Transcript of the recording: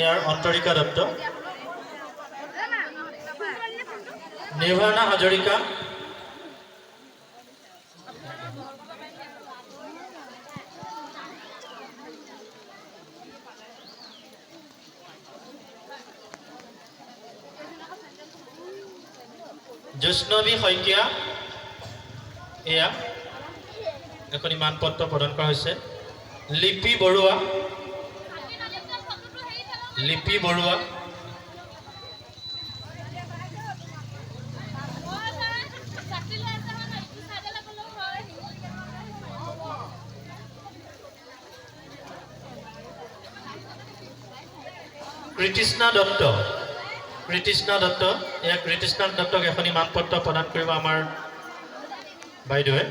ইয়াৰ অন্তৰিকা দত্ত, নিৰ্ভাৰণা হাজৰিকা, জৈষ্ণৱী শইকীয়া, এয়া এখন মানপত্ৰ প্ৰদান কৰা হৈছে। লিপি বৰুৱা, লিপি বৰুৱা, কৃতিষ্ণা দত্ত, কৃতিষ্ণা দত্ত, এয়া কৃতিষ্ণা দত্তক এখনি মানপত্ৰ প্ৰদান কৰিব আমাৰ বাইদেৱে।